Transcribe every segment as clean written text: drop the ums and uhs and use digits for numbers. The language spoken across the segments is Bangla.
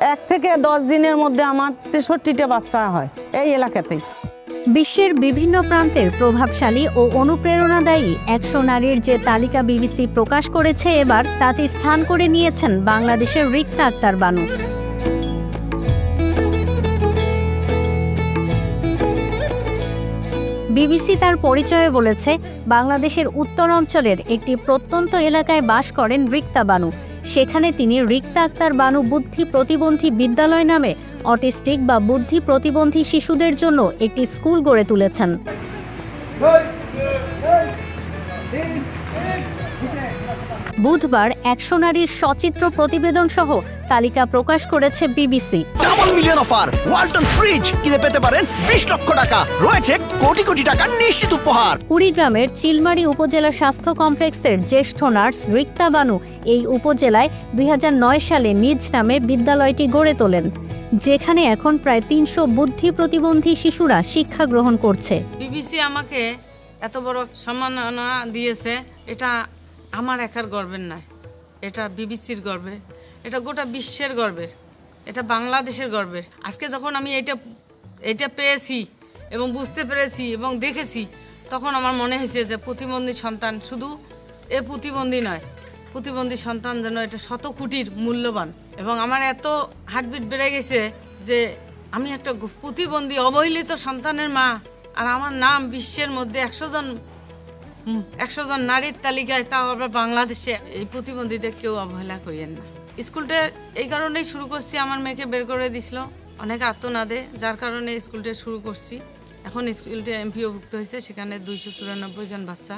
1 থেকে 10 দিনের মধ্যে আমার 63টা বাচ্চা হয় এই এলাকাতেই। বিশ্বের বিভিন্ন প্রান্তের প্রভাবশালী ও অনুপ্রেরণাদায়ী 100 নারীর যে তালিকা বিবিসি প্রকাশ করেছে এবার, তাতে স্থান করে নিয়েছেন বাংলাদেশের রিক্তা আক্তার বানু। বিবিসি তার পরিচয়ে বলেছে, বাংলাদেশের উত্তর অঞ্চলের একটি প্রত্যন্ত এলাকায় বাস করেন রিক্তা বানু। সেখানে তিনি রিক্তা আক্তার বানু বুদ্ধি প্রতিবন্ধী বিদ্যালয় নামে অটিস্টিক বা বুদ্ধি প্রতিবন্ধী শিশুদের জন্য একটি স্কুল গড়ে তুলেছেন। বুধবার 100 নারীর সচিত্র প্রতিবেদন সহ তালিকা প্রকাশ করেছে BBC. Double million offer, Walton fridge কিনে পেতে পারেন 20 লক্ষ টাকা, রয়েছে কোটি কোটি টাকার নিশ্চিত উপহার। কুড়িগ্রামের চিলমারী উপজেলা স্বাস্থ্য কমপ্লেক্সের জ্যেষ্ঠ নার্স রিক্তা বানু এই উপজেলায় 2009 সালে নিজ নামে বিদ্যালয়টি গড়ে তোলেন, যেখানে এখন প্রায় 300 বুদ্ধি প্রতিবন্ধী শিশুরা শিক্ষা গ্রহণ করছে। বিবিসি আমাকে এত বড় সম্মাননা দিয়েছে, এটা আমার একার গর্বের নয়, এটা বিবিসির গর্বের, এটা গোটা বিশ্বের গর্বের, এটা বাংলাদেশের গর্বের। আজকে যখন আমি এটা পেয়েছি এবং বুঝতে পেরেছি এবং দেখেছি, তখন আমার মনে হয়েছে যে প্রতিবন্ধী সন্তান শুধু প্রতিবন্ধী নয়, প্রতিবন্ধী সন্তান যেন এটা 100 কোটির মূল্যবান। এবং আমার এত হার্টবিট বেড়ে গেছে যে আমি একটা প্রতিবন্ধী অবহেলিত সন্তানের মা, আর আমার নাম বিশ্বের মধ্যে 100 জন নারীর তালিকায়, তাও আবার বাংলাদেশে। এই প্রতিবন্ধীদের কেউ অবহেলা করিয়েন না। স্কুলটা এই কারণেই শুরু করছি, আমার মেয়েকে বের করে দিছিল অনেক আত্মনাদে, যার কারণে স্কুলটা শুরু করছি। এখন স্কুলটা এমপিওভুক্ত হয়েছে, সেখানে 294 জন বাচ্চা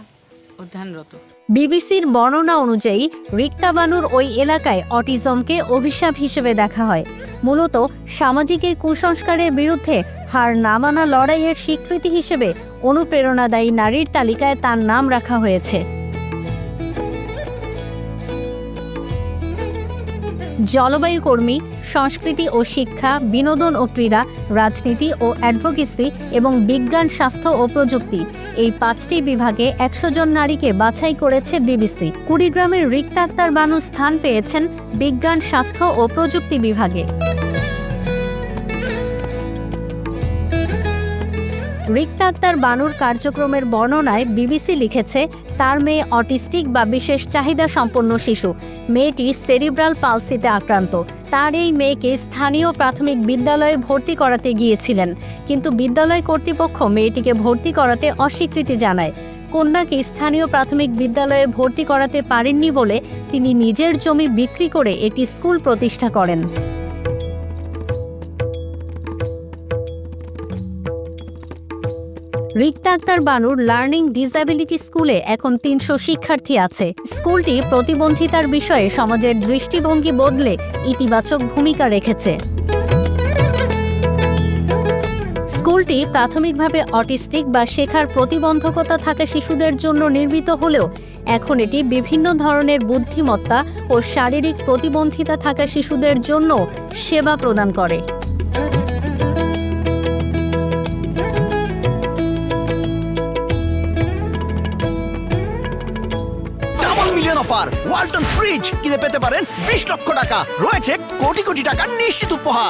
অধ্যয়নরত। বিবিসির বর্ণনা অনুযায়ী রিক্তা বানুর ওই এলাকায় অটিজমকে অভিশাপ হিসেবে দেখা হয়। মূলত সামাজিক এই কুসংস্কারের বিরুদ্ধে হার না মানা লড়াইয়ের স্বীকৃতি হিসেবে অনুপ্রেরণাদায়ী নারীর তালিকায় তার নাম রাখা হয়েছে। জলবায়ু কর্মী, সংস্কৃতি ও শিক্ষা, বিনোদন ও ক্রীড়া, রাজনীতি ও অ্যাডভোকেসি এবং বিজ্ঞান, স্বাস্থ্য ও প্রযুক্তি, এই 5টি বিভাগে 100 জন নারীকে বাছাই করেছে বিবিসি। কুড়িগ্রামের রিক্তা আক্তার বানু স্থান পেয়েছেন বিজ্ঞান, স্বাস্থ্য ও প্রযুক্তি বিভাগে। রিক্তা আক্তার বানুর কার্যক্রমের বর্ণনায় বিবিসি লিখেছে, তার মেয়ে অটিস্টিক বা বিশেষ চাহিদা সম্পন্ন শিশু। মেয়েটি সেরিব্রাল পালসিতে আক্রান্ত। তার এই মেয়েকে স্থানীয় প্রাথমিক বিদ্যালয়ে ভর্তি করাতে গিয়েছিলেন, কিন্তু বিদ্যালয় কর্তৃপক্ষ মেয়েটিকে ভর্তি করাতে অস্বীকৃতি জানায়। কন্যাকে স্থানীয় প্রাথমিক বিদ্যালয়ে ভর্তি করাতে পারেননি বলে তিনি নিজের জমি বিক্রি করে একটি স্কুল প্রতিষ্ঠা করেন। রিক্তা আক্তার বানুর লার্নিং ডিসএবিলিটি স্কুলে এখন 300 শিক্ষার্থী আছে। স্কুলটি প্রতিবন্ধিতার বিষয়ে সমাজের দৃষ্টিভঙ্গি বদলে ইতিবাচক ভূমিকা রেখেছে। স্কুলটি প্রাথমিকভাবে অটিস্টিক বা শেখার প্রতিবন্ধকতা থাকা শিশুদের জন্য নির্মিত হলেও এখন এটি বিভিন্ন ধরনের বুদ্ধিমত্তা ও শারীরিক প্রতিবন্ধিতা থাকা শিশুদের জন্য সেবা প্রদান করে। মিলিয়ন অফার, ওয়ালটন ফ্রিজ কিনে পেতে পারেন 20 লক্ষ টাকা, রয়েছে কোটি কোটি টাকার নিশ্চিত উপহার।